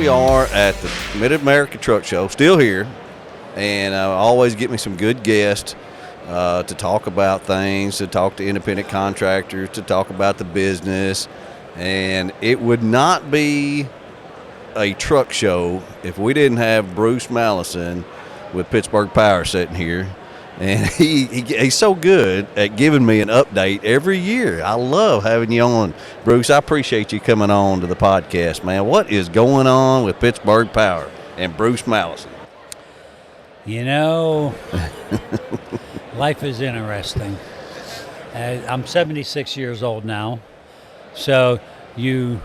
we are at the Mid-America Truck Show, still here, and always get me some good guests to talk about things, to talk to independent contractors, to talk about the business. And it would not be a truck show if we didn't have Bruce Mallinson with Pittsburgh Power sitting here. And he's so good at giving me an update every year. I love having you on. Bruce, I appreciate you coming on to the podcast, man. What is going on with Pittsburgh Power and Bruce Mallinson? You know, life is interesting. I'm 76 years old now. So you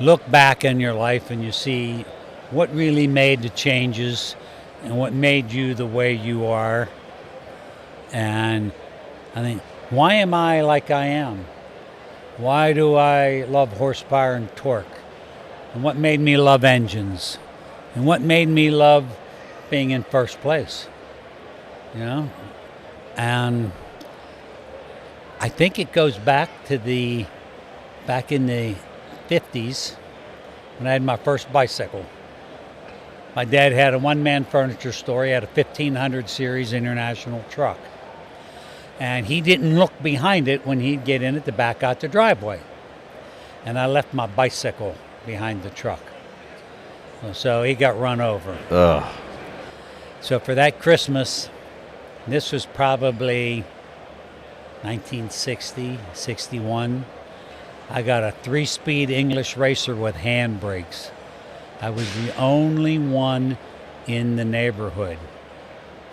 look back in your life and you see what really made the changes and what made you the way you are. And I think, why am I like I am? Why do I love horsepower and torque? And what made me love engines? And what made me love being in first place? You know? And I think it goes back to back in the 50s when I had my first bicycle. My dad had a one-man furniture store. He had a 1500 series international truck. And he didn't look behind it when he'd get in it to back out the driveway. And I left my bicycle behind the truck. So he got run over. Ugh. So for that Christmas, this was probably 1960, 61, I got a 3-speed English racer with handbrakes. I was the only one in the neighborhood.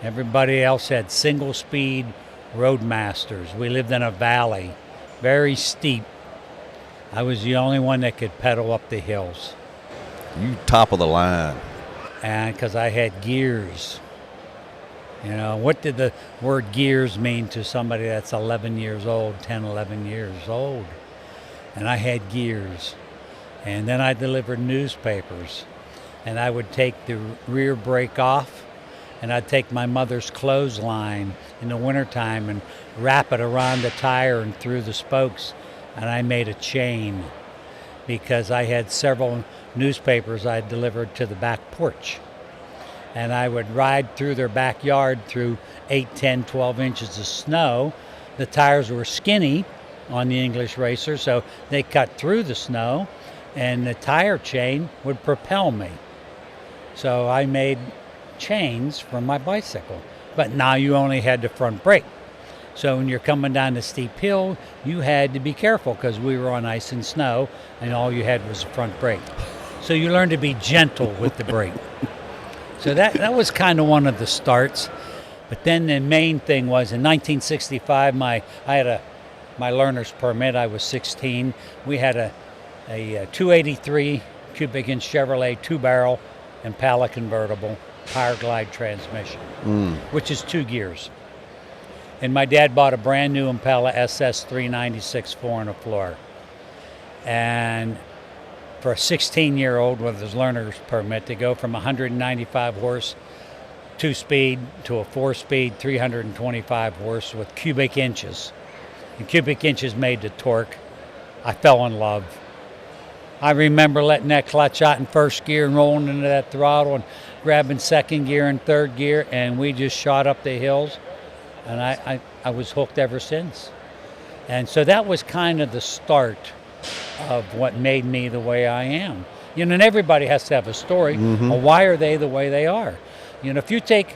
Everybody else had single-speed Roadmasters. We lived in a valley, very steep. I was the only one that could pedal up the hills. You top of the line. And because I had gears. You know, what did the word gears mean to somebody that's 11 years old, 10, 11 years old? And I had gears. And then I delivered newspapers. And I would take the rear brake off, and I'd take my mother's clothesline in the wintertime and wrap it around the tire and through the spokes, and I made a chain because I had several newspapers I delivered to the back porch. And I would ride through their backyard through 8, 10, 12 inches of snow. The tires were skinny on the English Racer, so they cut through the snow, and the tire chain would propel me. So I made chains from my bicycle. But now you only had the front brake. So when you're coming down the steep hill, you had to be careful because we were on ice and snow, and all you had was the front brake. So you learned to be gentle with the brake. So that was kind of one of the starts. But then the main thing was in 1965, I had my learner's permit. I was 16. We had a 283 cubic inch Chevrolet 2-barrel Impala convertible power glide transmission, which is 2 gears. And my dad bought a brand new Impala SS 396 4-and-a-floor. And for a 16-year-old with his learner's permit to go from 195 horse 2-speed to a 4-speed 325 horse with cubic inches, and cubic inches made the torque, I fell in love. I remember letting that clutch out in first gear and rolling into that throttle and grabbing second gear and third gear, and we just shot up the hills, and I was hooked ever since. And so that was kind of the start of what made me the way I am. You know, and everybody has to have a story. Of why are they the way they are? You know, if you take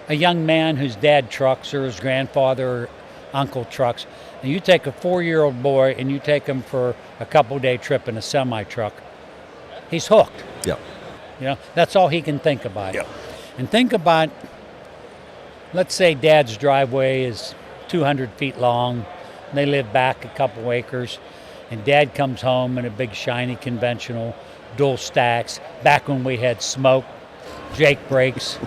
a young man whose dad trucks or his grandfather or uncle trucks, and you take a 4-year-old boy and you take him for a couple-day trip in a semi-truck, he's hooked. Yep. You know, that's all he can think about. Yep. And think about, let's say Dad's driveway is 200 feet long. They live back a couple acres. And Dad comes home in a big shiny conventional, dual stacks, back when we had smoke, Jake brakes.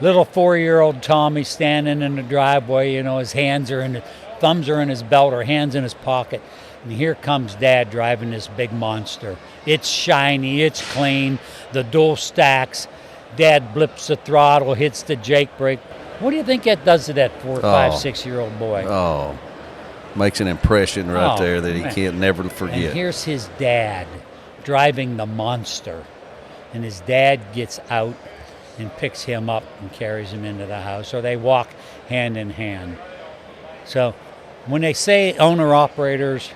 Little 4-year-old Tommy standing in the driveway, you know, his thumbs are in his belt or hands in his pocket. And here comes Dad driving this big monster. It's shiny, it's clean, the dual stacks. Dad blips the throttle, hits the Jake brake. What do you think that does to that 4, 5, 6-year-old boy? Oh, makes an impression right there that he can't never forget. And here's his dad driving the monster. And his dad gets out and picks him up and carries him into the house, or they walk hand in hand. So when they say owner-operators,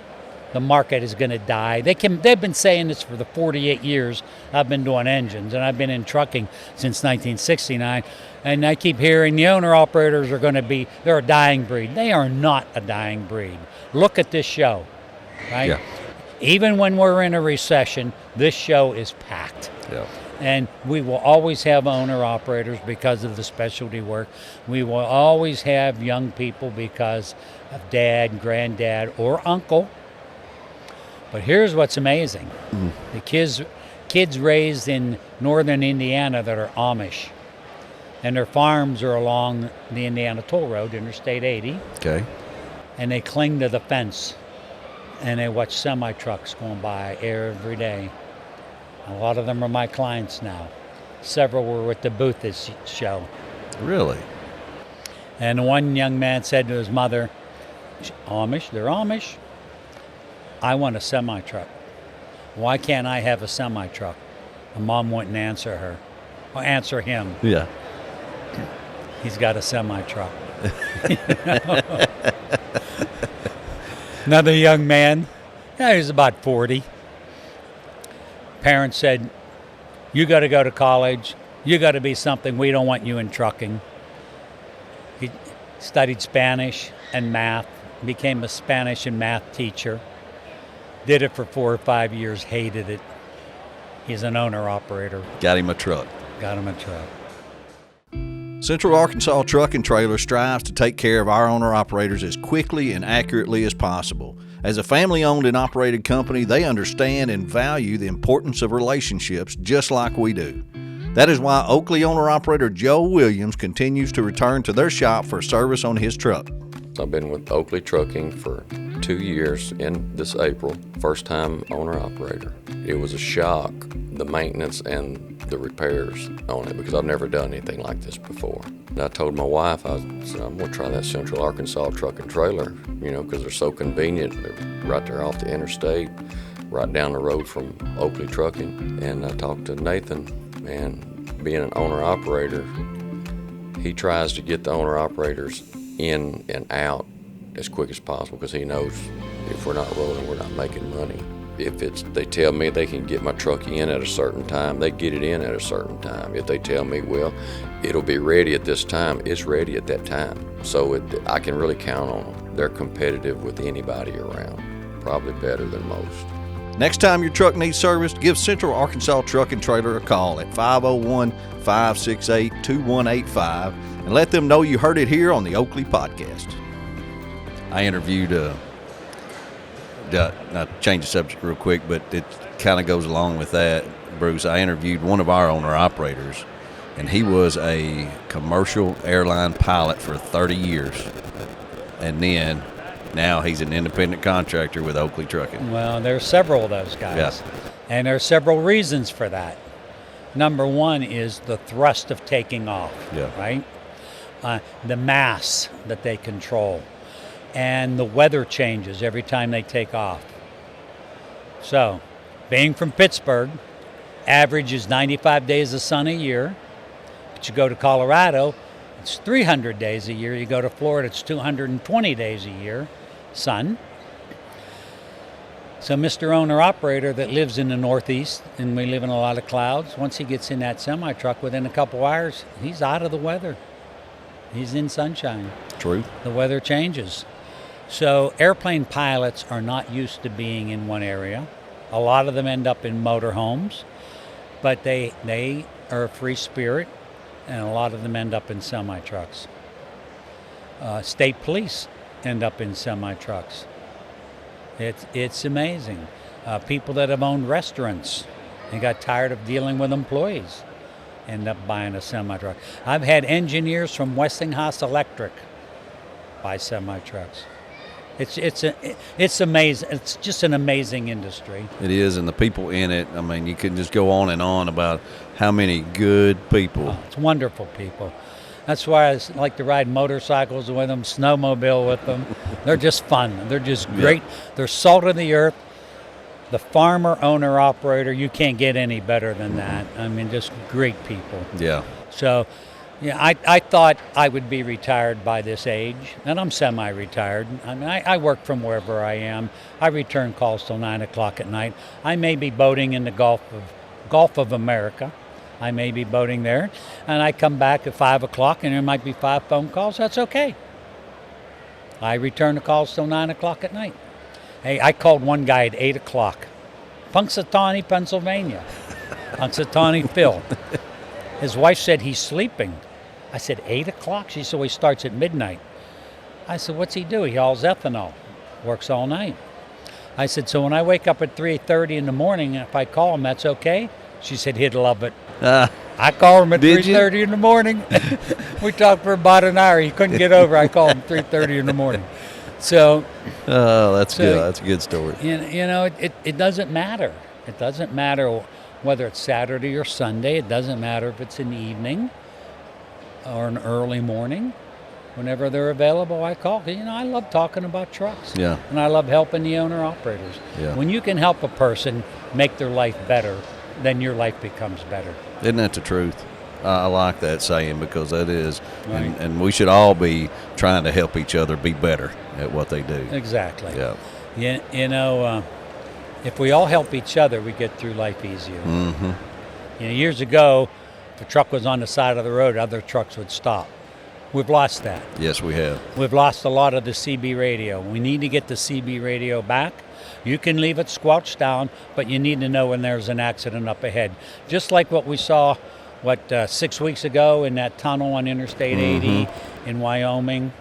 the market is going to die. They've been saying this for the 48 years I've been doing engines, and I've been in trucking since 1969, and I keep hearing the owner-operators are going to be, they're a dying breed. They are not a dying breed. Look at this show, right? Yeah. Even when we're in a recession, this show is packed. Yeah. And we will always have owner-operators because of the specialty work. We will always have young people because of dad, granddad, or uncle. But here's what's amazing. The kids raised in northern Indiana that are Amish, and their farms are along the Indiana Toll Road, Interstate 80. Okay. And they cling to the fence, and they watch semi-trucks going by every day. A lot of them are my clients now. Several were with the booth this show. Really? And one young man said to his mother, Amish, they're Amish. I want a semi-truck. Why can't I have a semi-truck? The mom wouldn't answer her. Or answer him. Yeah. He's got a semi-truck. Another young man, he was about 40. Parents said, you got to go to college. You got to be something. We don't want you in trucking. He studied Spanish and math, became a Spanish and math teacher. Did it for 4 or 5 years, hated it. He's an owner-operator. Got him a truck. Got him a truck. Central Arkansas Truck and Trailer strives to take care of our owner-operators as quickly and accurately as possible. As a family-owned and operated company, they understand and value the importance of relationships just like we do. That is why Oakley owner-operator Joe Williams continues to return to their shop for service on his truck. I've been with Oakley Trucking for 2 years in this April, first time owner-operator. It was a shock, the maintenance and the repairs on it, because I've never done anything like this before. And I told my wife, I said, I'm going to try that Central Arkansas Truck and Trailer, because they're so convenient. They're right there off the interstate, right down the road from Oakley Trucking. And I talked to Nathan, and being an owner-operator, he tries to get the owner-operators in and out as quick as possible, because he knows if we're not rolling, we're not making money. If they tell me they can get my truck in at a certain time, they get it in at a certain time. If they tell me, well, it'll be ready at this time, it's ready at that time. So I can really count on them. They're competitive with anybody around, probably better than most. Next time your truck needs service, give Central Arkansas Truck and Trailer a call at 501-568-2185 and let them know you heard it here on the Oakley Podcast. I interviewed, not change the subject real quick, but it kind of goes along with that, Bruce. I interviewed one of our owner-operators, and he was a commercial airline pilot for 30 years. And then now he's an independent contractor with Oakley Trucking. Well, there's several of those guys. Yeah. And there are several reasons for that. Number one is the thrust of taking off, right? The mass that they control, and the weather changes every time they take off. So, being from Pittsburgh, average is 95 days of sun a year. But you go to Colorado, it's 300 days a year. You go to Florida, it's 220 days a year, sun. So Mr. Owner-Operator that lives in the Northeast, and we live in a lot of clouds, once he gets in that semi-truck, within a couple hours, he's out of the weather. He's in sunshine. True. The weather changes. So airplane pilots are not used to being in one area. A lot of them end up in motorhomes, but they are a free spirit, and a lot of them end up in semi-trucks. State police end up in semi-trucks. It's amazing. People that have owned restaurants and got tired of dealing with employees end up buying a semi-truck. I've had engineers from Westinghouse Electric buy semi-trucks. It's amazing. It's just an amazing industry. It is, and the people in it, I mean, you can just go on and on about how many good people. Oh, it's wonderful people. That's why I like to ride motorcycles with them, snowmobile with them. They're just fun. They're just great. Yeah. They're salt of the earth. the farmer, owner, operator, you can't get any better than that. I mean, just great people. Yeah. So, yeah, I thought I would be retired by this age, and I'm semi-retired. I mean, I work from wherever I am. I return calls till 9 o'clock at night. I may be boating in the Gulf of America. I may be boating there, and I come back at 5 o'clock, and there might be 5 phone calls. That's okay. I return the calls till 9 o'clock at night. Hey, I called one guy at 8 o'clock, Punxsutawney, Pennsylvania. Punxsutawney Phil. His wife said he's sleeping. I said, 8 o'clock? She said, well, he starts at midnight. I said, what's he do? He hauls ethanol, works all night. I said, so when I wake up at 3:30 in the morning, if I call him, that's okay? She said, he'd love it. I called him at 3:30 in the morning. We talked for about an hour. He couldn't get over. I called him 3:30 in the morning. So. Oh, that's good. That's a good story. You know, it doesn't matter. It doesn't matter whether it's Saturday or Sunday. It doesn't matter if it's an evening or an early morning. Whenever they're available, I call. You know, I love talking about trucks. Yeah. And I love helping the owner-operators. Yeah. When you can help a person make their life better, then your life becomes better. Isn't that the truth? I like that saying because that is. Right. And we should all be trying to help each other be better at what they do. Exactly. Yeah. You know, if we all help each other, we get through life easier. Mm-hmm. You know, years ago, if a truck was on the side of the road, other trucks would stop. We've lost that. Yes, we have. We've lost a lot of the CB radio. We need to get the CB radio back. You can leave it squelched down, but you need to know when there's an accident up ahead. Just like what we saw, 6 weeks ago in that tunnel on Interstate 80 in Wyoming.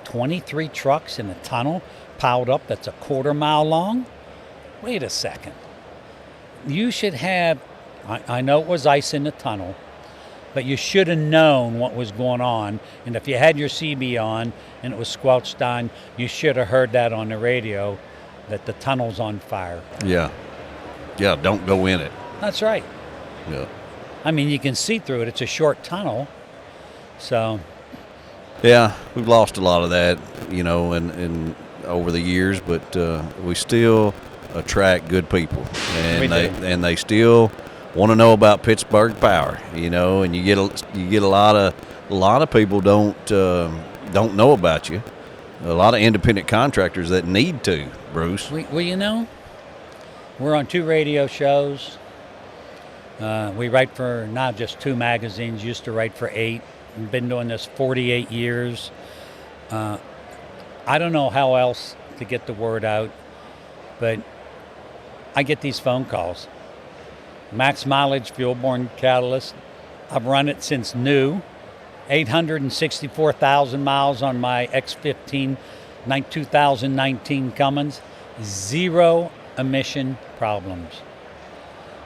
23 trucks in a tunnel piled up that's a quarter mile long? Wait a second. You should have, I know it was ice in the tunnel, but you should have known what was going on. And if you had your CB on and it was squelched down, you should have heard that on the radio that the tunnel's on fire. Yeah. Yeah, don't go in it. That's right. Yeah. I mean, you can see through it. It's a short tunnel. So. Yeah, we've lost a lot of that, you know, and over the years, but we still attract good people. And they still want to know about Pittsburgh Power, you know, and you get a lot of people don't know about you. A lot of independent contractors that need to, Bruce. Well, you know, we're on 2 radio shows. We write for not just 2 magazines, used to write for 8. We've been doing this 48 years. I don't know how else to get the word out, but I get these phone calls. Max mileage, fuel-borne catalyst. I've run it since new. 864,000 miles on my X15 2019 Cummins. 0 emission problems.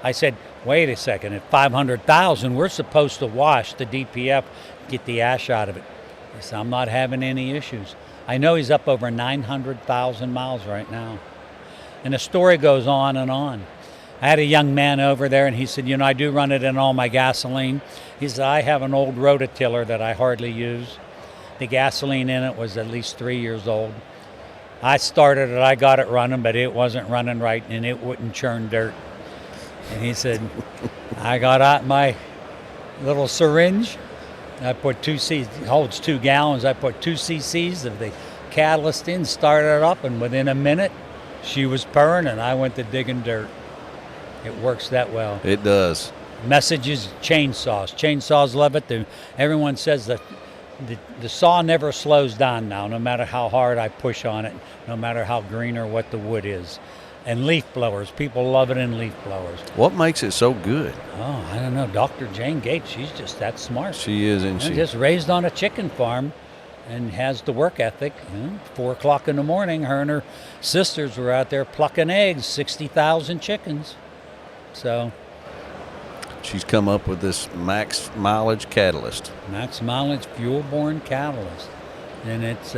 I said, wait a second, at 500,000, we're supposed to wash the DPF, get the ash out of it. He said, I'm not having any issues. I know he's up over 900,000 miles right now. And the story goes on and on. I had a young man over there, and he said, you know, I do run it in all my gasoline. He said, I have an old rototiller that I hardly use. The gasoline in it was at least 3 years old. I started it, I got it running, but it wasn't running right, and it wouldn't churn dirt. And he said, I got out my little syringe. I put 2 cc's, it holds 2 gallons. I put 2 cc's of the catalyst in, started it up, and within a minute, she was purring, and I went to digging dirt. It works that well. It does. Messages, chainsaws. Chainsaws love it. Everyone says that the saw never slows down now, no matter how hard I push on it, no matter how green or what the wood is. And leaf blowers. People love it in leaf blowers. What makes it so good? Oh, I don't know. Dr. Jane Gates, she's just that smart. She is, isn't she? Just raised on a chicken farm and has the work ethic. 4 o'clock in the morning, her and her sisters were out there plucking eggs, 60,000 chickens. So she's come up with this max mileage catalyst. Max mileage fuel-borne catalyst. And it's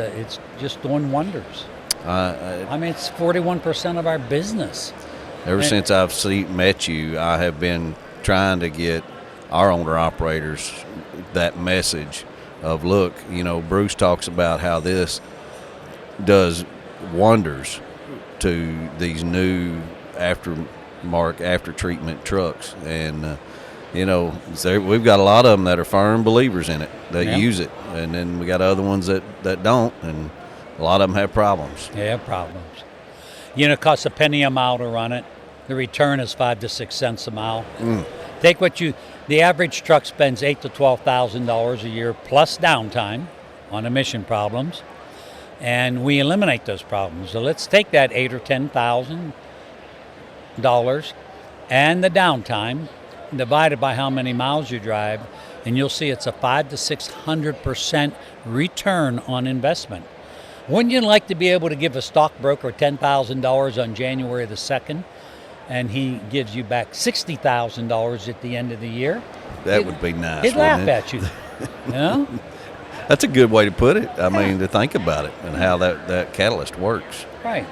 just doing wonders. I mean, it's 41% of our business. Ever since I've met you, I have been trying to get our owner-operators that message of, look, you know, Bruce talks about how this does wonders to these new after treatment trucks, and we've got a lot of them that are firm believers in it. They use it, and then we got other ones that don't, and a lot of them have problems. Yeah, problems. It costs a penny a mile to run it. The return is 5 to 6 cents a mile. Take the average truck spends $8,000 to $12,000 a year plus downtime on emission problems, and we eliminate those problems. So let's take that $8,000 or $10,000 and the downtime, divided by how many miles you drive, and you'll see it's a 500 to 600% return on investment. Wouldn't you like to be able to give a stockbroker $10,000 on January the 2nd, and he gives you back $60,000 at the end of the year? That would be nice. He'd laugh at you. That's a good way to put it. I mean, to think about it and how that catalyst works. Right.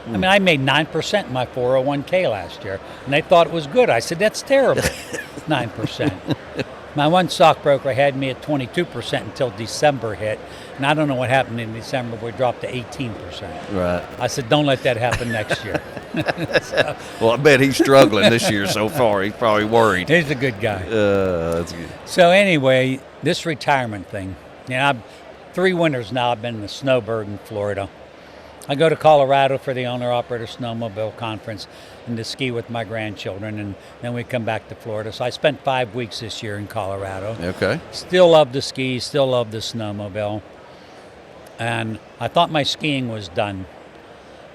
I mean, I made 9% in my 401k last year, and they thought it was good. I said, that's terrible, 9%. My one stockbroker had me at 22% until December hit, and I don't know what happened in December. We dropped to 18%. Right. I said, don't let that happen next year. Well, I bet he's struggling this year so far. He's probably worried. He's a good guy. That's good. So anyway, this retirement thing, 3 winters now I've been in the snowbird in Florida. I go to Colorado for the owner-operator snowmobile conference and to ski with my grandchildren, and then we come back to Florida. So I spent 5 weeks this year in Colorado. Okay. Still love to ski, still love the snowmobile. And I thought my skiing was done.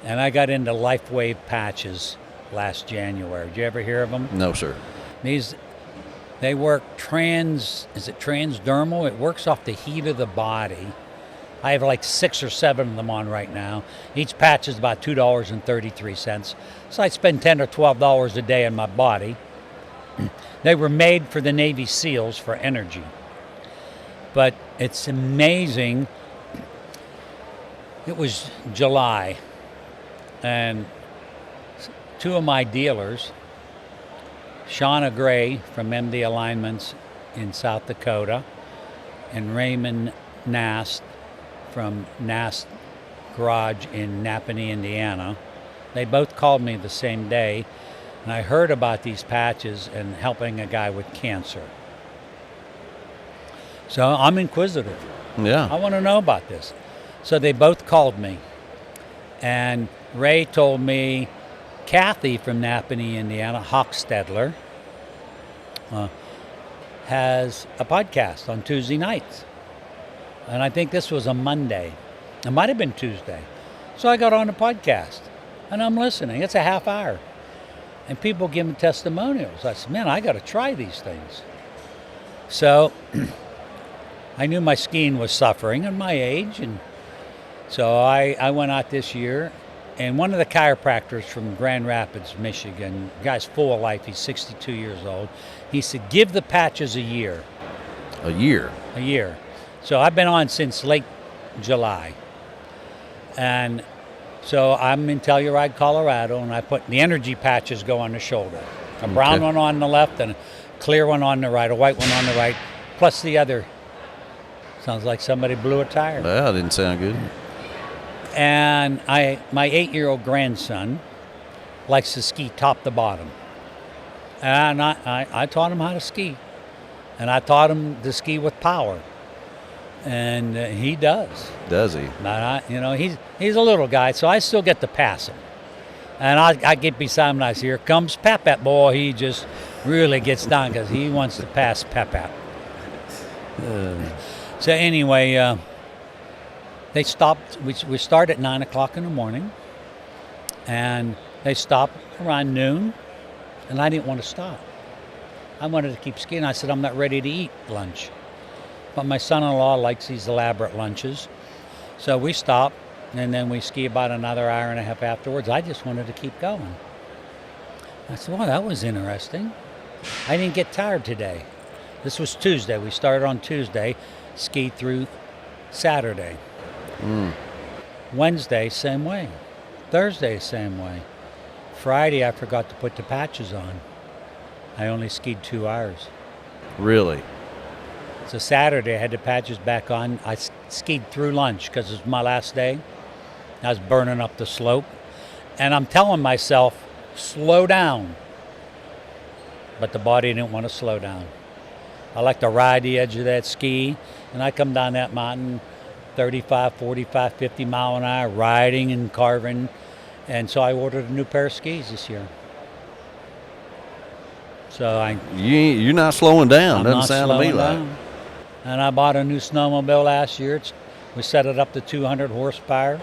And I got into LifeWave patches last January. Did you ever hear of them? No, sir. They work transdermal? It works off the heat of the body. I have like 6 or 7 of them on right now. Each patch is about $2.33. So I spend $10 or $12 a day on my body. They were made for the Navy SEALs for energy. But it's amazing. It was July, and 2 of my dealers, Shauna Gray from MD Alignments in South Dakota and Raymond Nast from Nast Garage in Napanee, Indiana. They both called me the same day, and I heard about these patches and helping a guy with cancer. So I'm inquisitive. Yeah. I want to know about this. So they both called me, and Ray told me Kathy from Napanee, Indiana, Hochstedler, has a podcast on Tuesday nights. And I think this was a Monday. It might have been Tuesday. So I got on the podcast, and I'm listening. It's a half hour. And people give me testimonials. I said, man, I got to try these things. So I knew my skiing was suffering at my age. And so I went out this year. And one of the chiropractors from Grand Rapids, Michigan, the guy's full of life. He's 62 years old. He said, give the patches a year. A year? A year. So I've been on since late July. And so I'm in Telluride, Colorado, and I put the energy patches go on the shoulder. A brown one on the left and a clear one on the right, a white one on the right, plus the other. Sounds like somebody blew a tire. Well, that didn't sound good. And my 8-year-old grandson likes to ski top to bottom. And I taught him how to ski. And I taught him to ski with power. And he does. Does he? But he's a little guy, so I still get to pass him. And I get beside him and I say, here comes Pep-Pep, boy. He just really gets down because he wants to pass Pep-Pep. So anyway, they stopped. We start at 9 o'clock in the morning, and they stopped around noon, and I didn't want to stop. I wanted to keep skiing. I said, I'm not ready to eat lunch. But my son-in-law likes these elaborate lunches. So we stopped, and then we ski about another hour and a half afterwards. I just wanted to keep going. I said, well, that was interesting. I didn't get tired today. This was Tuesday. We started on Tuesday, skied through Saturday. Wednesday, same way. Thursday, same way. Friday, I forgot to put the patches on. I only skied 2 hours. Really? So Saturday, I had the patches back on. I skied through lunch because it was my last day. I was burning up the slope. And I'm telling myself, slow down. But the body didn't want to slow down. I like to ride the edge of that ski, and I come down that mountain 35, 45, 50 mile an hour, riding and carving. And so I ordered a new pair of skis this year. So you're not slowing down. I'm Doesn't not sound to me slowing like. down. And I bought a new snowmobile last year. We set it up to 200 horsepower.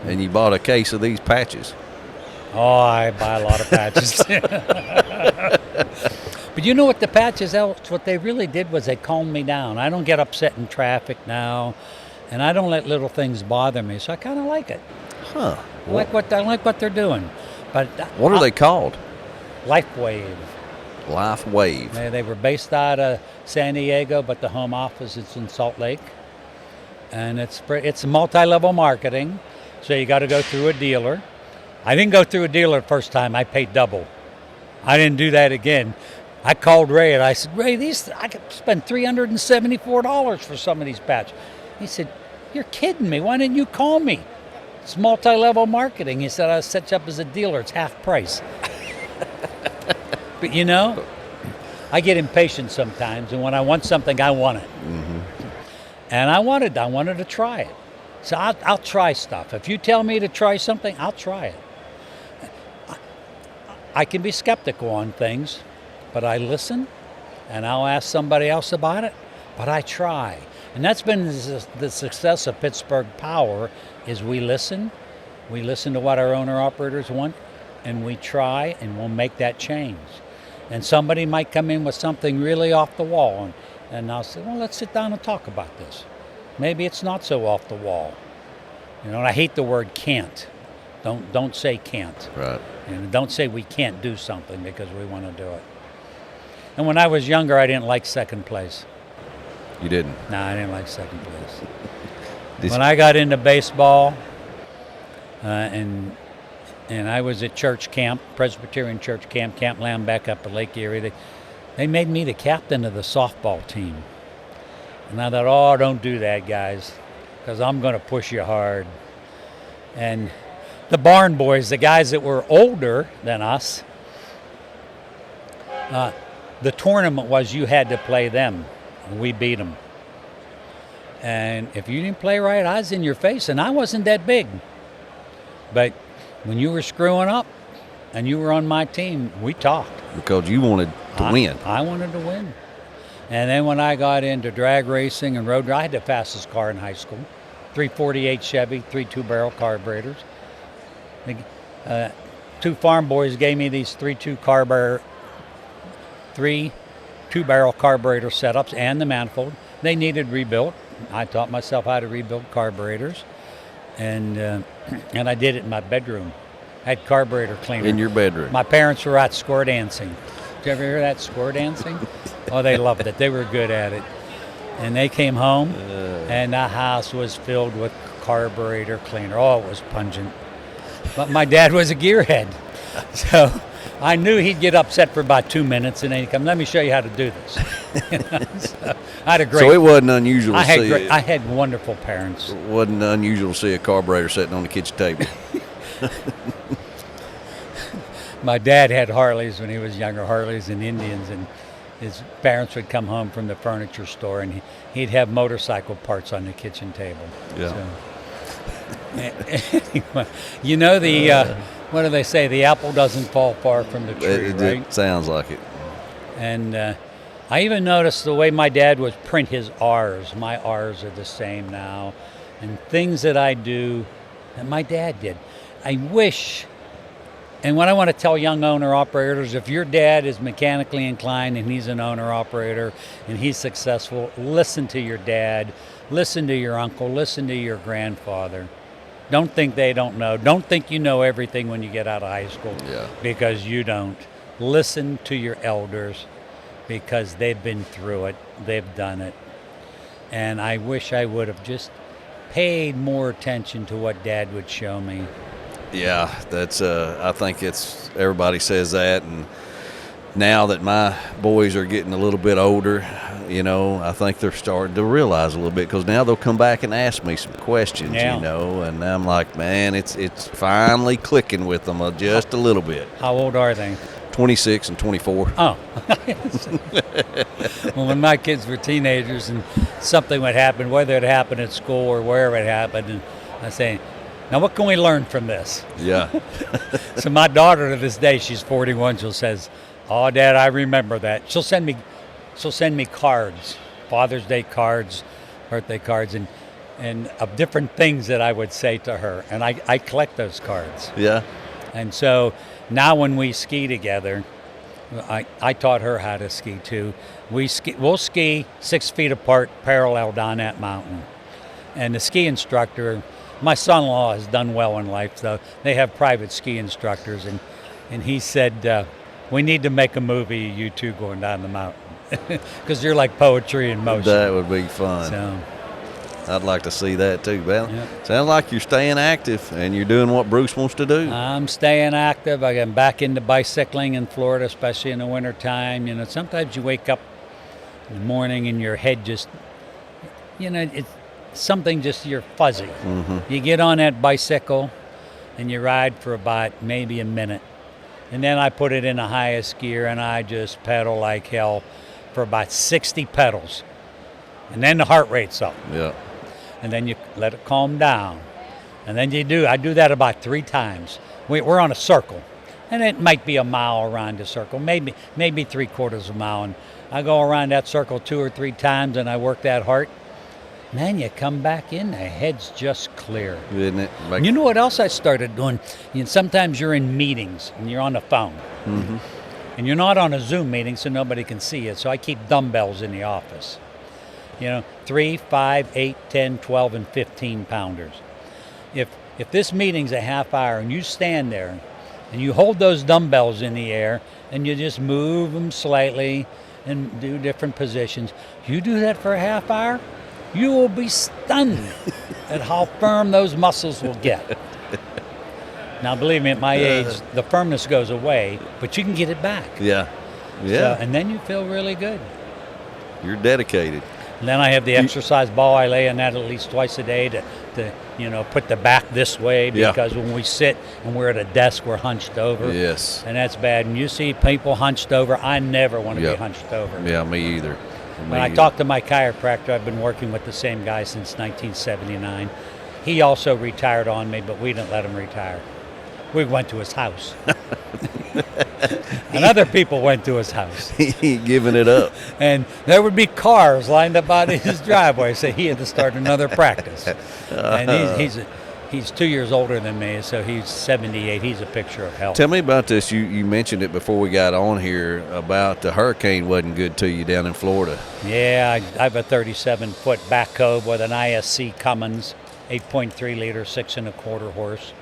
And you bought a case of these patches. Oh, I buy a lot of patches. But you know what the patches, what they really did was they calmed me down. I don't get upset in traffic now, and I don't let little things bother me, so I kind of like it. Huh. I like what they're doing. But What are they called? LifeWave. Life Wave. They were based out of San Diego, but the home office is in Salt Lake. And it's multi-level marketing, so you got to go through a dealer. I didn't go through a dealer the first time. I paid double. I didn't do that again. I called Ray and I said, Ray, I could spend $374 for some of these patches. He said, you're kidding me. Why didn't you call me? It's multi-level marketing. He said, I'll set you up as a dealer. It's half price. But you know, I get impatient sometimes, and when I want something, I want it. Mm-hmm. And I wanted to try it. So I'll try stuff. If you tell me to try something, I'll try it. I can be skeptical on things, but I listen, and I'll ask somebody else about it, but I try. And that's been the success of Pittsburgh Power, is we listen to what our owner-operators want, and we try, and we'll make that change. And somebody might come in with something really off the wall, and I'll say, well, let's sit down and talk about this. Maybe it's not so off the wall. You know, and I hate the word can't. Don't say can't. Right. And don't say we can't do something because we want to do it. And when I was younger, I didn't like second place. You didn't? No, I didn't like second place. When I got into baseball, and I was at church camp, Presbyterian church camp, Camp Lambeck up at Lake Erie, they made me the captain of the softball team. And I thought, oh, don't do that, guys, because I'm going to push you hard. And the barn boys, the guys that were older than us, the tournament was you had to play them, and we beat them. And if you didn't play right, I was in your face, and I wasn't that big. But when you were screwing up and you were on my team, we talked. Because you wanted to win. I wanted to win. And then when I got into drag racing and road, I had the fastest car in high school, 348 Chevy, 3 two-barrel carburetors. Two farm boys gave me these 3 two-barrel carburetor setups and the manifold. They needed rebuilt. I taught myself how to rebuild carburetors, and I did it in my bedroom. I had carburetor cleaner. In your bedroom? My parents were out square dancing. Did you ever hear that, square dancing? Oh, they loved it. They were good at it. And they came home, and the house was filled with carburetor cleaner. Oh, it was pungent. But my dad was a gearhead, so I knew he'd get upset for about 2 minutes, and then he'd come, let me show you how to do this. So I had a great. So it wasn't unusual to see. I had wonderful parents. It wasn't unusual to see a carburetor sitting on the kitchen table. My dad had Harleys when he was younger, Harleys and Indians, and his parents would come home from the furniture store, and he'd have motorcycle parts on the kitchen table. Yeah. So, anyway, you know what do they say? The apple doesn't fall far from the tree, right? It sounds like it. And I even noticed the way my dad would print his R's. My R's are the same now, and things that I do that my dad did. I wish. And what I want to tell young owner-operators, if your dad is mechanically inclined and he's an owner-operator and he's successful, listen to your dad, listen to your uncle, listen to your grandfather. Don't think they don't know. Don't think you know everything when you get out of high school, because you don't. Listen to your elders, because they've been through it. They've done it. And I wish I would have just paid more attention to what Dad would show me. Yeah, that's. I think it's everybody says that, and now that my boys are getting a little bit older, you know, I think they're starting to realize a little bit, because now they'll come back and ask me some questions, Yeah. you know, and I'm like, man, it's finally clicking with them just a little bit. How old are they? 26 and 24. Oh. Well, when my kids were teenagers and something would happen, whether it happened at school or wherever it happened, and I say, now what can we learn from this? Yeah. So my daughter to this day, she's 41, she says, oh, Dad, I remember that. She'll send me cards, Father's Day cards, birthday cards, and of different things that I would say to her. And I collect those cards. Yeah. And so now when we ski together, I taught her how to ski too. We'll ski 6 feet apart, parallel down that mountain. And the ski instructor, my son-in-law has done well in life, so they have private ski instructors, and he said, we need to make a movie of you two going down the mountain, because you're like poetry in motion. That would be fun. So, I'd like to see that too. Well, yeah. Sounds like you're staying active and you're doing what Bruce wants to do. I'm staying active. I am back into bicycling in Florida, especially in the wintertime. You know, sometimes you wake up in the morning and your head just, you know, it's something just, you're fuzzy. Mm-hmm. You get on that bicycle and you ride for about maybe a minute. And then I put it in the highest gear and I just pedal like hell for about 60 pedals. And then the heart rate's up. Yeah. And then you let it calm down. And then I do that about 3 times. We're on a circle. And it might be a mile around the circle, maybe 3/4 of a mile. And I go around that circle 2 or 3 times and I work that heart. Man, you come back in, the head's just clear. Isn't it? You know what else I started doing? You know, sometimes you're in meetings and you're on the phone. Mm-hmm. And you're not on a Zoom meeting so nobody can see you. So I keep dumbbells in the office. You know, 3, 5, 8, 10, 12, and 15 pounders. If this meeting's a half hour and you stand there and you hold those dumbbells in the air and you just move them slightly and do different positions, you do that for a half hour, you will be stunned at how firm those muscles will get. Now, believe me, at my age, the firmness goes away, but you can get it back. Yeah. Yeah. So, and then you feel really good. You're dedicated. And then I have the exercise ball. I lay on that at least twice a day to you know, put the back this way, because when we sit and we're at a desk, we're hunched over. Yes. And that's bad. And you see people hunched over, I never want to be hunched over. Yeah, me either. When I talked to my chiropractor, I've been working with the same guy since 1979. He also retired on me, but we didn't let him retire. We went to his house. And other people went to his house. He ain't giving it up. And there would be cars lined up out of his driveway, so he had to start another practice. And he's 2 years older than me, so he's 78. He's a picture of health. Tell me about this. You mentioned it before we got on here about the hurricane wasn't good to you down in Florida. Yeah, I have a 37-foot backhoe with an ISC Cummins, 8.3 liter, 6 1/4 horse.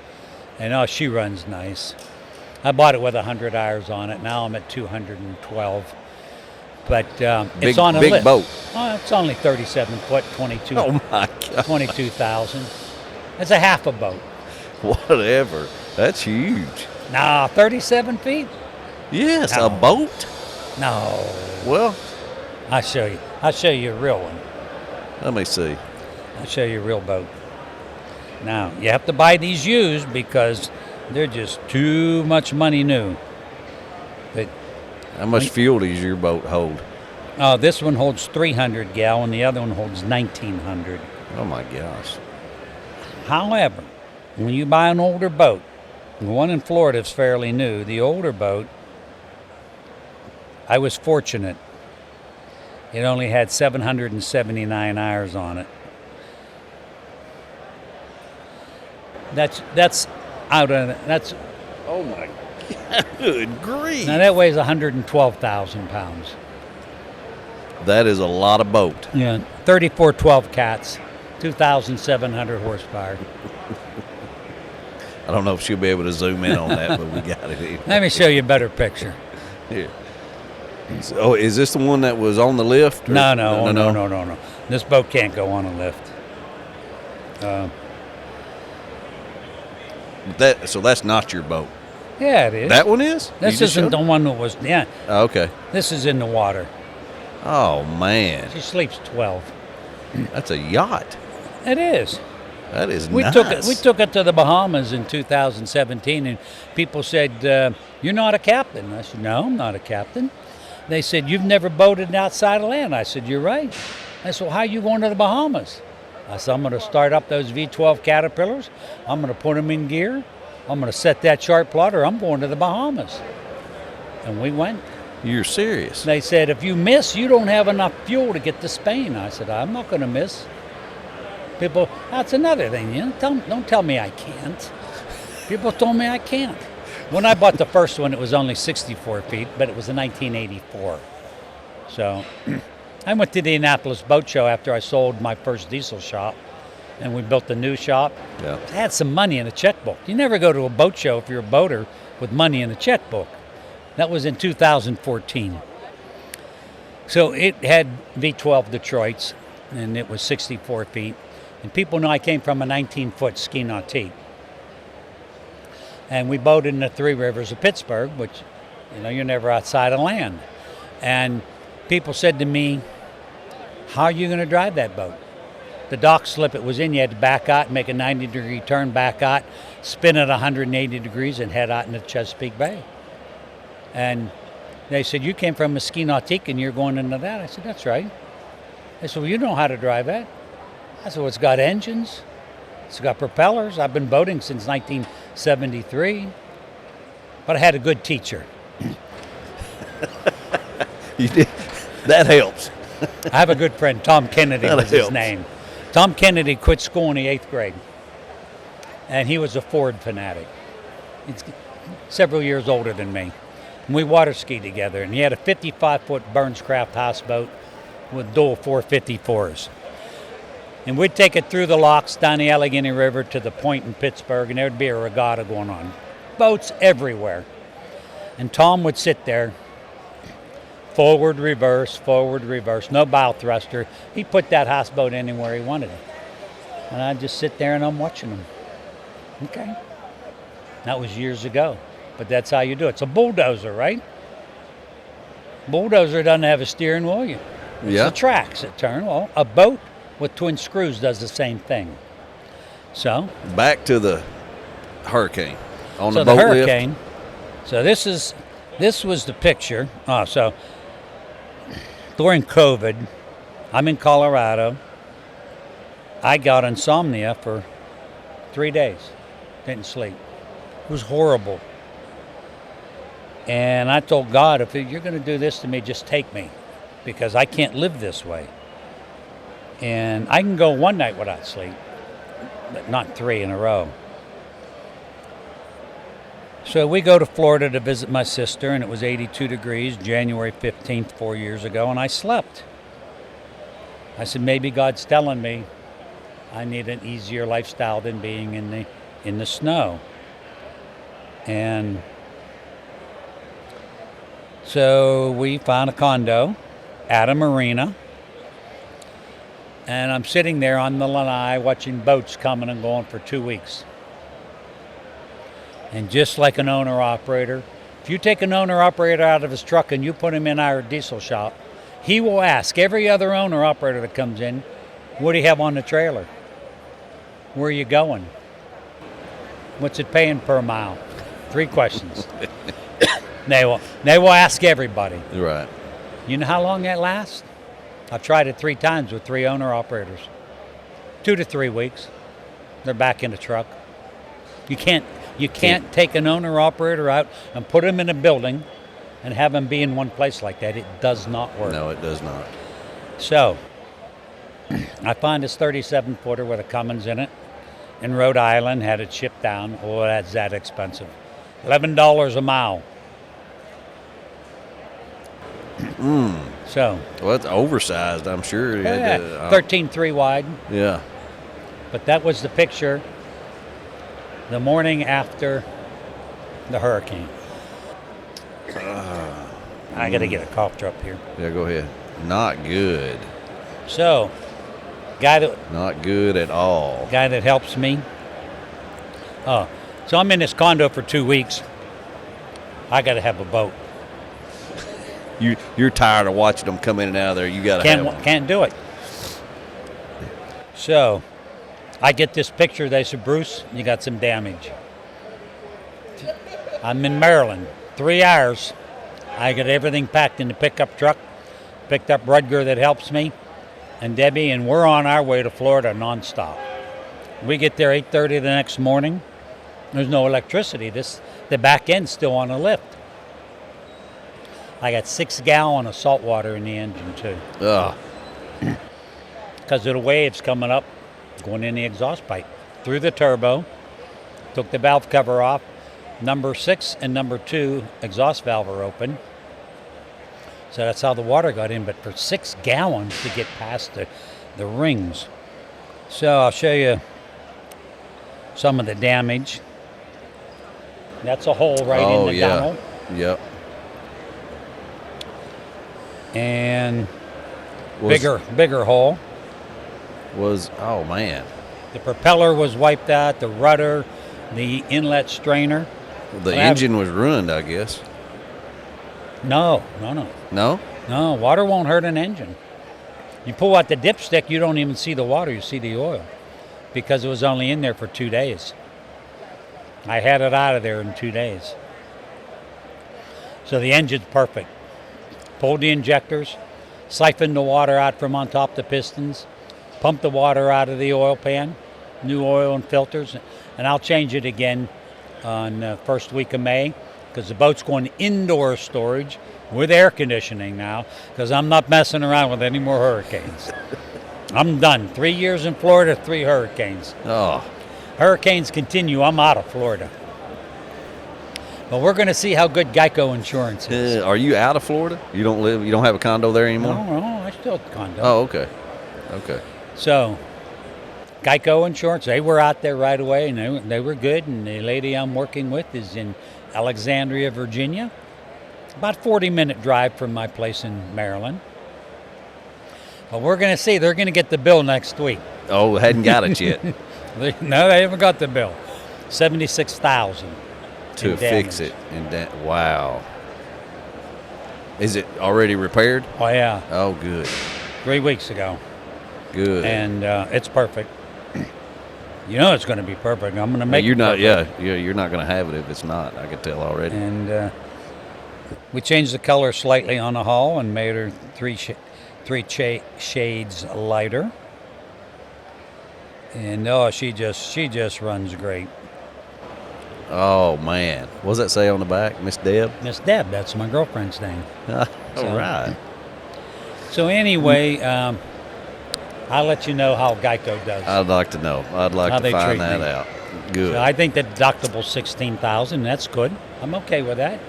And she runs nice. I bought it with 100 hours on it. Now I'm at 212. But it's on a big lift. boat. Oh, it's only 37 foot, 22. Oh my God. 22,000. It's a half a boat. Whatever. That's huge. No, 37 feet? Yes, No. a boat. No. Well, I'll show you. I'll show you a real one. let me see. I'll show you a real boat. Now, you have to buy these used because they're just too much money new. But How much fuel does your boat hold? this one holds 300 gallon, the other one holds 1,900. Oh my gosh. However, when you buy an older boat, the one in Florida is fairly new. The older boat, I was fortunate. It only had 779 hours on it. That's out of that's. Oh my God. Good grief. Now that weighs 112,000 pounds. That is a lot of boat. Yeah, 3412 cats, 2,700 horsepower. I don't know if she'll be able to zoom in on that, but we got it here. Let me show you a better picture. Here. Oh, is this the one that was on the lift? or- No. This boat can't go on a lift. So that's not your boat. Yeah, it is. That one is? This You just isn't showed the one that was, yeah. Oh, okay. This is in the water. Oh, man. She sleeps 12. That's a yacht. It is. That is We nice. took it to the Bahamas in 2017, and people said, "You're not a captain." I said, "No, I'm not a captain." They said, "You've never boated outside of land." I said, "You're right." I said, "Well, how are you going to the Bahamas?" I said, "I'm going to start up those V12 Caterpillars. I'm going to put them in gear. I'm going to set that chart plotter. I'm going to the Bahamas." And we went. You're serious. They said, "If you miss, you don't have enough fuel to get to Spain." I said, "I'm not going to miss." People, that's another thing. Don't tell me I can't. People told me I can't. When I bought the first one, it was only 64 feet, but it was in 1984. So I went to the Annapolis Boat Show after I sold my first diesel shop, and we built a new shop. Yeah. I had some money in a checkbook. You never go to a boat show if you're a boater with money in a checkbook. That was in 2014. So it had V12 Detroits, and it was 64 feet. And people know I came from a 19-foot ski nautique. And we boated in the Three Rivers of Pittsburgh, which, you're never outside of land. And people said to me, "How are you going to drive that boat?" The dock slip it was in, you had to back out, make a 90-degree turn back out, spin it 180 degrees, and head out into Chesapeake Bay. And they said, "You came from a ski nautique and you're going into that?" I said, "That's right." They said, "Well, you know how to drive that?" I said, "Well, it's got engines. It's got propellers. I've been boating since 1973. But I had a good teacher." You did. That helps. I have a good friend, Tom Kennedy That was his helps. name. Tom Kennedy quit school in the 8th grade. And he was a Ford fanatic. He's several years older than me. And we water skied together. And he had a 55-foot Burns Craft houseboat with dual 454s. And we'd take it through the locks down the Allegheny River to the point in Pittsburgh, and there would be a regatta going on. Boats everywhere. And Tom would sit there, forward, reverse, no bow thruster. He put that houseboat anywhere he wanted it. And I'd just sit there and I'm watching him. Okay. That was years ago. But that's how you do it. It's a bulldozer, right? Bulldozer doesn't have a steering wheel. It's Yeah. the tracks that turn. Well, a boat with twin screws does the same thing. So Back to the hurricane on so the the boat hurricane. lift. So this was the picture. So during COVID, I'm in Colorado. I got insomnia for 3 days. Didn't sleep. It was horrible. And I told God, if you're going to do this to me, just take me, because I can't live this way. And I can go one night without sleep, but not 3 in a row. So we go to Florida to visit my sister, and it was 82 degrees, January 15th, 4 years ago, and I slept. I said, maybe God's telling me I need an easier lifestyle than being in the snow. And so we found a condo at a marina, and I'm sitting there on the lanai watching boats coming and going for 2 weeks. And just like an owner-operator, if you take an owner-operator out of his truck and you put him in our diesel shop, he will ask every other owner-operator that comes in, what do you have on the trailer? Where are you going? What's it paying per mile? 3 questions. They will ask everybody. Right. You know how long that lasts? I've tried it 3 times with 3 owner-operators. 2 to 3 weeks. They're back in the truck. You can't take an owner-operator out and put him in a building and have him be in one place like that. It does not work. No, it does not. So I find this 37-footer with a Cummins in it in Rhode Island, had it shipped down. Oh, that's that expensive. $11 a mile. So, Well, it's oversized, I'm sure. yeah, 13.3 wide. Yeah. But that was the picture the morning after the hurricane. I got to get a cough drop here. Yeah, go ahead. Not good. So, Not good at all. guy that helps me. So I'm in this condo for 2 weeks, I got to have a boat. You're tired of watching them come in and out of there. You got to have one. Can't do it. So I get this picture. They said, Bruce, you got some damage. I'm in Maryland. 3 hours. I got everything packed in the pickup truck. Picked up Rudger that helps me and Debbie, and we're on our way to Florida nonstop. We get there 8:30 the next morning. There's no electricity. The back end's still on a lift. I got 6 gallons of salt water in the engine too. Ugh. Because of the waves coming up, going in the exhaust pipe. Through the turbo, took the valve cover off. Number 6 and number 2 exhaust valve are open. So that's how the water got in, but for 6 gallons to get past the rings. So I'll show you some of the damage. That's a hole right in the gunnel. Yep. And bigger hole. Oh man. The propeller was wiped out, the rudder, the inlet strainer. The engine was ruined, I guess. No. No? No, water won't hurt an engine. You pull out the dipstick, you don't even see the water, you see the oil. Because it was only in there for 2 days. I had it out of there in 2 days. So the engine's perfect. Pulled the injectors, siphoned the water out from on top of the pistons, pumped the water out of the oil pan, new oil and filters, and I'll change it again on the first week of May because the boat's going indoor storage with air conditioning now because I'm not messing around with any more hurricanes. I'm done. 3 years in Florida, 3 hurricanes. Oh. Hurricanes continue. I'm out of Florida. But we're going to see how good Geico insurance is. Are you out of Florida? You don't have a condo there anymore? No, I still have a condo. Oh, okay. So, Geico insurance, they were out there right away, and they were good. And the lady I'm working with is in Alexandria, Virginia. About 40-minute drive from my place in Maryland. But we're going to see. They're going to get the bill next week. Oh, hadn't got it yet. No, they haven't got the bill. $76,000 to fix it. Wow. Is it already repaired? Oh, yeah. Oh, good. 3 weeks ago. Good. And it's perfect. You know it's going to be perfect. I'm going to make you're it not. perfect. You're not going to have it if it's not. I can tell already. And we changed the color slightly on the hull and made her three shades lighter. And she just runs great. Oh man, what does that say on the back, Miss Deb? Miss Deb, that's my girlfriend's name. All right. So anyway, I'll let you know how Geico does. I'd like to know. I'd like to find that out. Good. So I think the deductible's $16,000. That's good. I'm okay with that.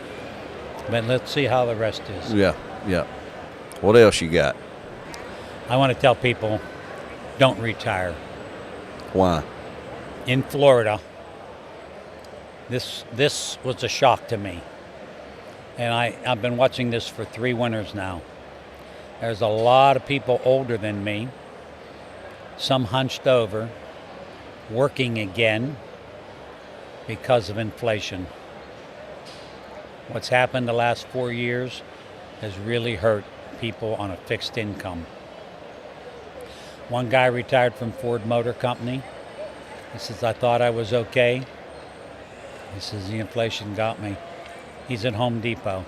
But let's see how the rest is. Yeah. What else you got? I want to tell people, don't retire. Why? In Florida, this was a shock to me. And I've been watching this for 3 winters now. There's a lot of people older than me, some hunched over, working again because of inflation. What's happened the last 4 years has really hurt people on a fixed income. One guy retired from Ford Motor Company. He says, I thought I was okay. He says, the inflation got me. He's at Home Depot.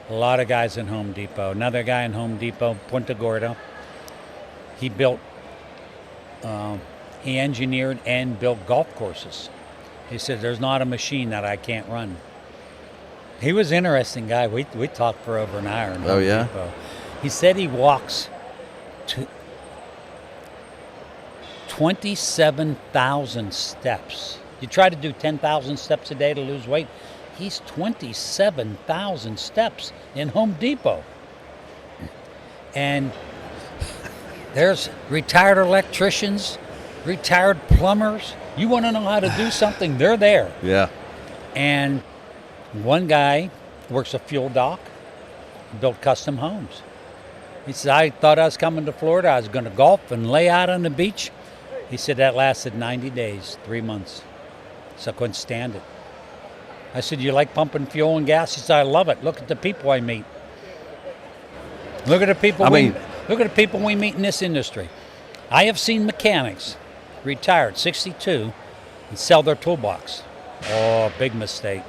A lot of guys in Home Depot. Another guy in Home Depot, Punta Gorda. He engineered and built golf courses. He said, there's not a machine that I can't run. He was an interesting guy. We talked for over an hour in Home Depot. He said he walks to 27,000 steps. You try to do 10,000 steps a day to lose weight. He's 27,000 steps in Home Depot. And there's retired electricians, retired plumbers. You want to know how to do something, they're there. Yeah. And one guy works a fuel dock, built custom homes. He said, I thought I was coming to Florida. I was going to golf and lay out on the beach. He said that lasted 90 days, 3 months. So I couldn't stand it. I said, you like pumping fuel and gas? He said, I love it. Look at the people I meet. Look at the people look at the people we meet in this industry. I have seen mechanics retired 62 and sell their toolbox. Oh, big mistake.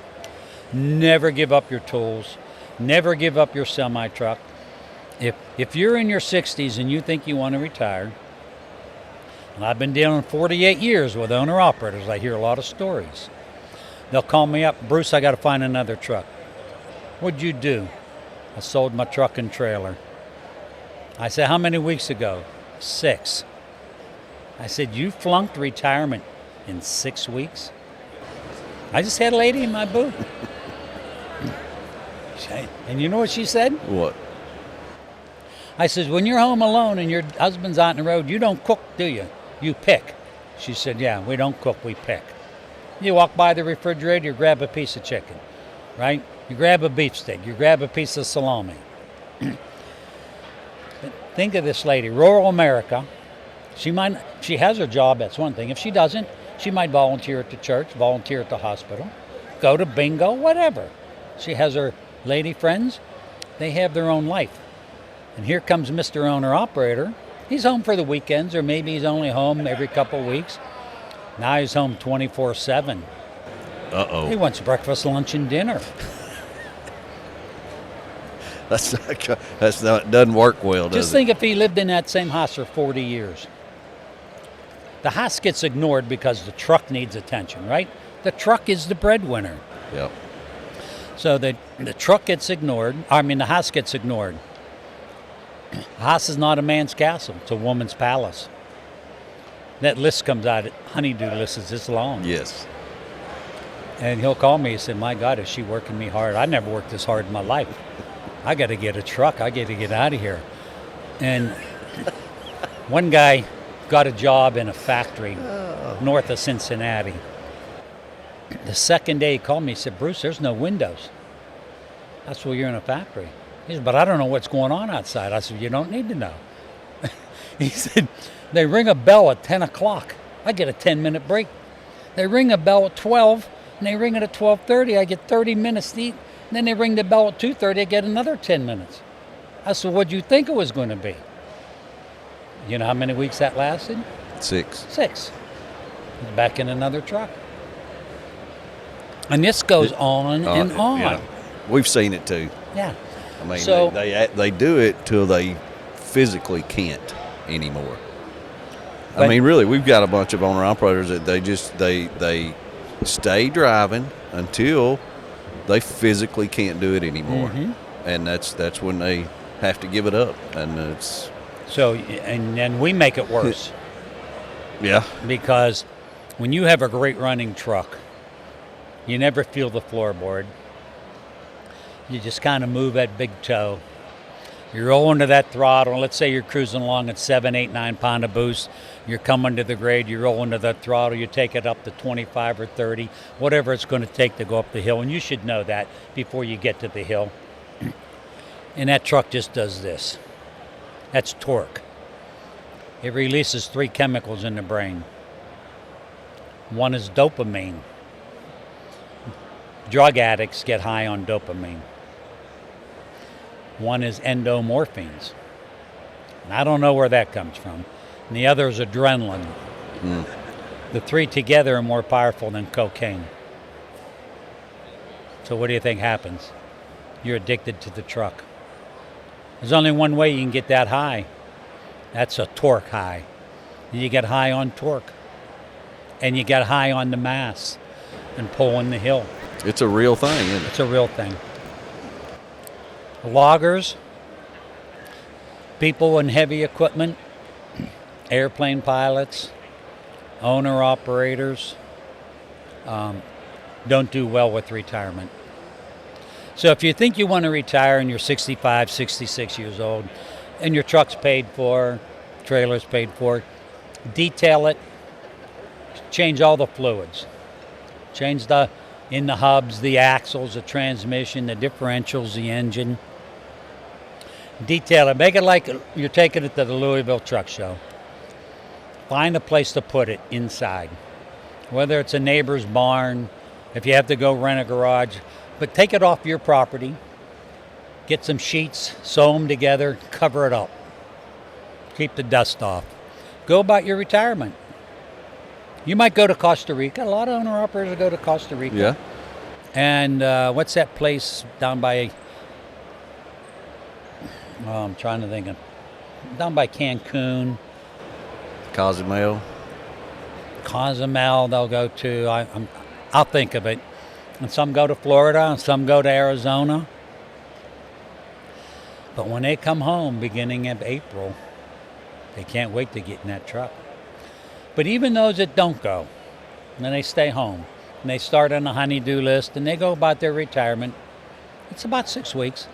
Never give up your tools. Never give up your semi-truck. If you're in your 60s and you think you want to retire, and I've been dealing 48 years with owner-operators, I hear a lot of stories. They'll call me up, Bruce, I got to find another truck. What'd you do? I sold my truck and trailer. I said, how many weeks ago? 6. I said, you flunked retirement in 6 weeks? I just had a lady in my booth. And you know what she said? What? I said, when you're home alone and your husband's out on the road, you don't cook, do you? You pick. She said, yeah, we don't cook, we pick. You walk by the refrigerator, you grab a piece of chicken, right? You grab a beef stick, you grab a piece of salami. Think of this lady, rural America. She has her job, that's one thing. If she doesn't, she might volunteer at the church, volunteer at the hospital, go to bingo, whatever. She has her lady friends. They have their own life. And here comes Mr. Owner-Operator. He's home for the weekends, or maybe he's only home every couple of weeks. Now he's home 24/7. Uh-oh. He wants breakfast, lunch, and dinner. Doesn't work well, does Just think if he lived in that same house for 40 years. The house gets ignored because the truck needs attention, right? The truck is the breadwinner. Yep. So the truck gets ignored. The house gets ignored. A house is not a man's castle. It's a woman's palace. That list comes out. Honeydew list is this long. Yes. And he'll call me and say, my God, is she working me hard? I never worked this hard in my life. I got to get a truck. I got to get out of here. And one guy got a job in a factory north of Cincinnati. The second day he called me, he said, Bruce, there's no windows. I said, well, you're in a factory. He said, but I don't know what's going on outside. I said, you don't need to know. He said, they ring a bell at 10 o'clock. I get a 10-minute break. They ring a bell at 12, and they ring it at 12:30. I get 30 minutes to eat. And then they ring the bell at 2:30. I get another 10 minutes. I said, what'd you think it was going to be? You know how many weeks that lasted? 6. 6. He's back in another truck. And this goes on and on. Yeah. We've seen it too. Yeah. I mean, So- they do it till they physically can't anymore. But- Really, we've got a bunch of owner-operators that they stay driving until they physically can't do it anymore. Mhm. And that's when they have to give it up. And it's... So, and then we make it worse. Yeah. Because when you have a great running truck, you never feel the floorboard. You just kind of move that big toe. You roll into that throttle. Let's say you're cruising along at 7, 8, 9 pound of boost. You're coming to the grade. You roll into that throttle. You take it up to 25 or 30, whatever it's going to take to go up the hill. And you should know that before you get to the hill. And that truck just does this. That's torque. It releases 3 chemicals in the brain. One is dopamine. Drug addicts get high on dopamine. One is endomorphines. And I don't know where that comes from. And the other is adrenaline. The 3 together are more powerful than cocaine. So what do you think happens? You're addicted to the truck. There's only one way you can get that high. That's a torque high. And you get high on torque. And you get high on the mass and pulling the hill. It's a real thing, isn't it? It's a real thing. Loggers, people in heavy equipment, airplane pilots, owner-operators, don't do well with retirement. So if you think you want to retire and you're 65, 66 years old, and your truck's paid for, trailer's paid for, detail it, change all the fluids. Change in the hubs, the axles, the transmission, the differentials, the engine. Detail it. Make it like you're taking it to the Louisville truck show. Find a place to put it inside. Whether it's a neighbor's barn, If you have to go rent a garage, but take it off your property, get some sheets, sew them together, cover it up. Keep the dust off. Go about your retirement. You might go to Costa Rica. A lot of owner-operators go to Costa Rica. Yeah. And what's that place down by, I'm trying to think of, down by Cancun. Cozumel. They'll go to. I'll think of it. And some go to Florida, and some go to Arizona. But when they come home beginning of April, they can't wait to get in that truck. But even those that don't go, and then they stay home, and they start on the honey-do list, and they go about their retirement, it's about 6 weeks.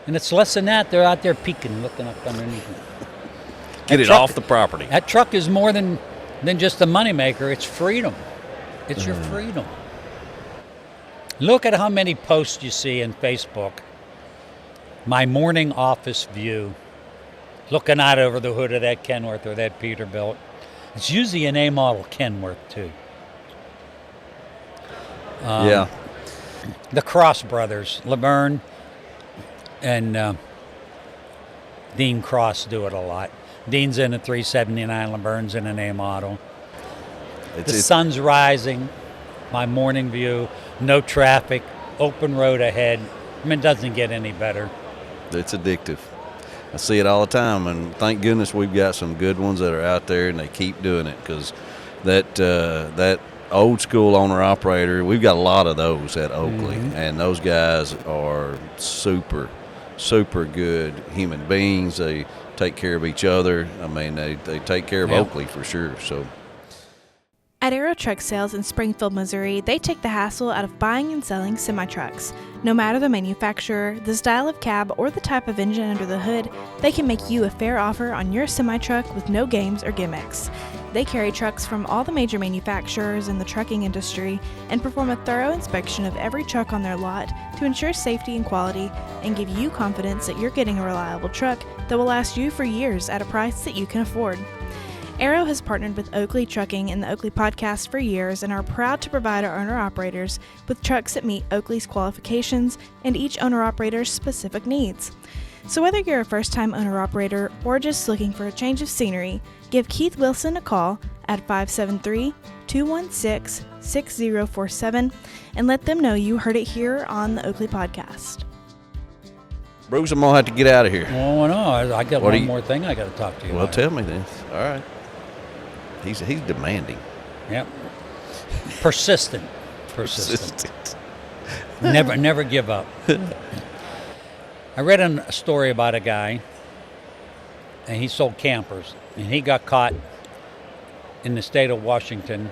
And it's less than that. They're out there peeking, looking up underneath it. Get it off the property. That truck is more than just a moneymaker. It's freedom. It's your freedom. Look at how many posts you see in Facebook. My morning office view, looking out over the hood of that Kenworth or that Peterbilt. It's usually an A model Kenworth too. Yeah. The Cross brothers, Laverne and Dean Cross, do it a lot. Dean's in a 379, Laverne's in an A model. The sun's rising, my morning view, no traffic, open road ahead. I mean, it doesn't get any better. It's addictive. I see it all the time, and thank goodness we've got some good ones that are out there, and they keep doing it, because that old school owner-operator, we've got a lot of those at Oakley, and those guys are super, super good human beings. They take care of each other. I mean, they take care of Oakley for sure. So, at Aero Truck Sales in Springfield, Missouri, they take the hassle out of buying and selling semi-trucks. No matter the manufacturer, the style of cab, or the type of engine under the hood, they can make you a fair offer on your semi-truck with no games or gimmicks. They carry trucks from all the major manufacturers in the trucking industry and perform a thorough inspection of every truck on their lot to ensure safety and quality and give you confidence that you're getting a reliable truck that will last you for years at a price that you can afford. Aero has partnered with Oakley Trucking and the Oakley Podcast for years and are proud to provide our owner-operators with trucks that meet Oakley's qualifications and each owner-operator's specific needs. So whether you're a first-time owner-operator or just looking for a change of scenery, give Keith Wilson a call at 573-216-6047 and let them know you heard it here on the Oakley Podcast. Bruce, I'm going to have to get out of here. Oh, no, I got one more thing I got to talk to you about. Well, tell me then. All right. He's demanding. Yep. Persistent. Never give up. I read a story about a guy, and he sold campers, and he got caught in the state of Washington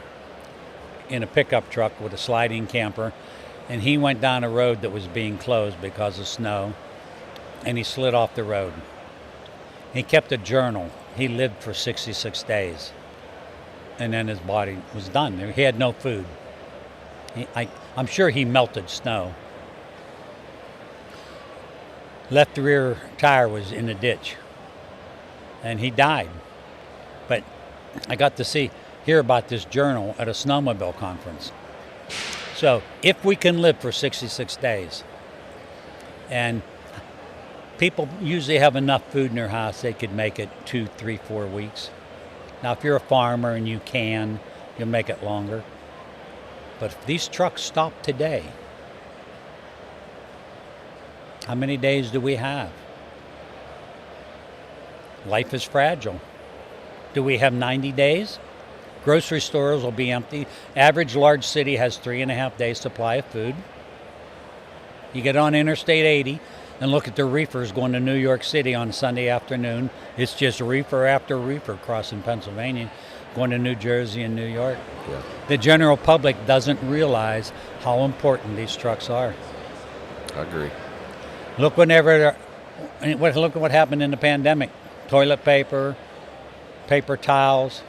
in a pickup truck with a sliding camper, and he went down a road that was being closed because of snow, and he slid off the road. He kept a journal. He lived for 66 days, and then his body was done. He had no food. I'm sure he melted snow. Left rear tire was in a ditch, and he died. But I got to hear about this journal at a snowmobile conference. So if we can live for 66 days, and people usually have enough food in their house, they could make it 2, 3, 4 weeks. Now, if you're a farmer and you'll make it longer. But if these trucks stop today, how many days do we have? Life is fragile. Do we have 90 days? Grocery stores will be empty. Average large city has 3.5 days supply of food. You get on Interstate 80 and look at the reefers going to New York City on Sunday afternoon. It's just reefer after reefer crossing Pennsylvania, going to New Jersey and New York. Yeah. The general public doesn't realize how important these trucks are. I agree. Look at what happened in the pandemic. Toilet paper, paper towels,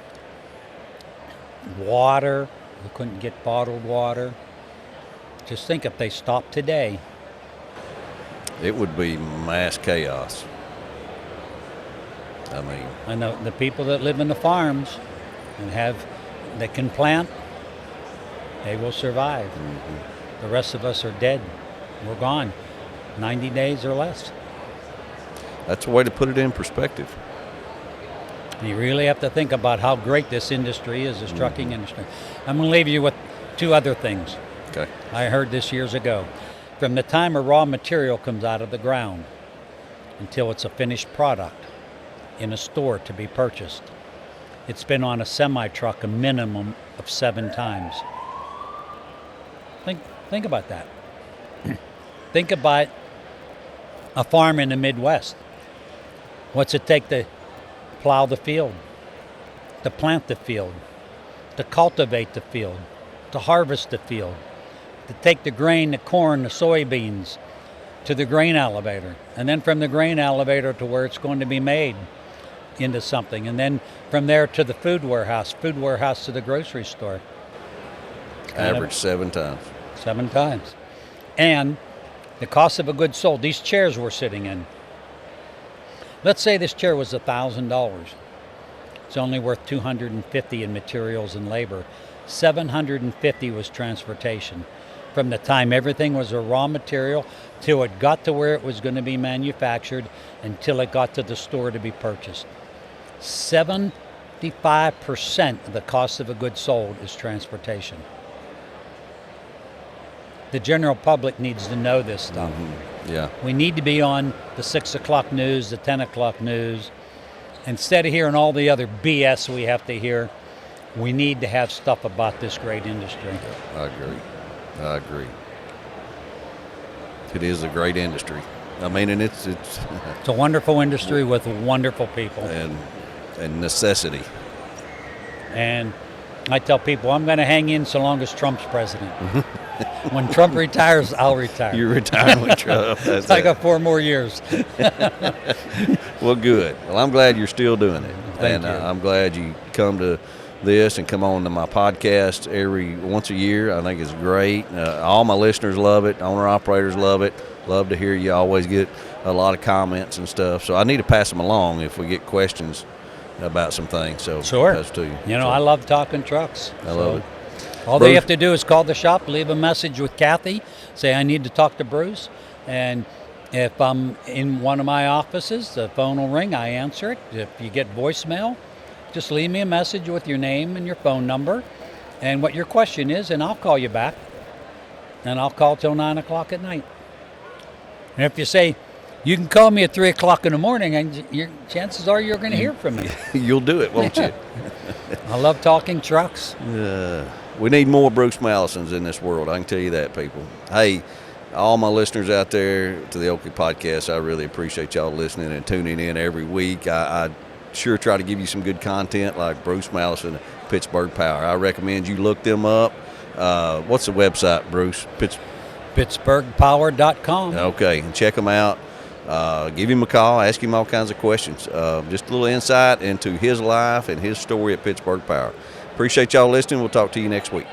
water. We couldn't get bottled water. Just think if they stopped today. It would be mass chaos. I mean, And the people that live in the farms and that can plant They will survive. The rest of us are dead. We're gone. 90 days or less. That's a way to put it in perspective. You really have to think about how great this industry is, this trucking industry. I'm going to leave you with two other things. Okay. I heard this years ago. From the time a raw material comes out of the ground until it's a finished product in a store to be purchased, it's been on a semi-truck a minimum of 7 times. Think about that. Think about a farm in the Midwest. What's it take to plow the field, to plant the field, to cultivate the field, to harvest the field, to take the grain, the corn, the soybeans to the grain elevator, and then from the grain elevator to where it's going to be made into something, and then from there to the food warehouse to the grocery store. Average 7 times. 7 times. And the cost of a good sold, these chairs we're sitting in. Let's say this chair was $1,000. It's only worth $250 in materials and labor. $750 was transportation. From the time everything was a raw material till it got to where it was going to be manufactured until it got to the store to be purchased. 75% of the cost of a good sold is transportation. The general public needs to know this stuff. Yeah. We need to be on the 6 o'clock news, the 10 o'clock news. Instead of hearing all the other BS we have to hear, we need to have stuff about this great industry. I agree. It is a great industry. I mean, and it's It's a wonderful industry with wonderful people. and necessity. And I tell people I'm going to hang in so long as Trump's president. When Trump retires, I'll retire. You're retiring with Trump. That's I it. got 4 more years. Well, good. Well, I'm glad you're still doing it. Thank you. I'm glad you come to this and come on to my podcast once a year. I think it's great. All my listeners love it. Owner-operators love it. Love to hear you always get a lot of comments and stuff. So I need to pass them along if we get questions about some things. So Sure. pass it to you. You know, I love talking trucks. I love it. All Bruce? they have to do is call the shop, leave a message with Kathy, say I need to talk to Bruce, and if I'm in one of my offices, the phone will ring, I answer it. If you get voicemail, just leave me a message with your name and your phone number and what your question is, and I'll call you back. And I'll call till 9 o'clock at night. And if you say, you can call me at 3 o'clock in the morning, and your chances are you're going to hear from me. You'll do it, won't you? I love talking trucks. We need more Bruce Mallisons in this world. I can tell you that, people. Hey, all my listeners out there to the Oakley Podcast, I really appreciate y'all listening and tuning in every week. I sure try to give you some good content like Bruce Mallinson, Pittsburgh Power. I recommend you look them up. What's the website, Bruce? PittsburghPower.com. Okay, and check them out. Give him a call, ask him all kinds of questions. Just a little insight into his life and his story at Pittsburgh Power. Appreciate y'all listening. We'll talk to you next week.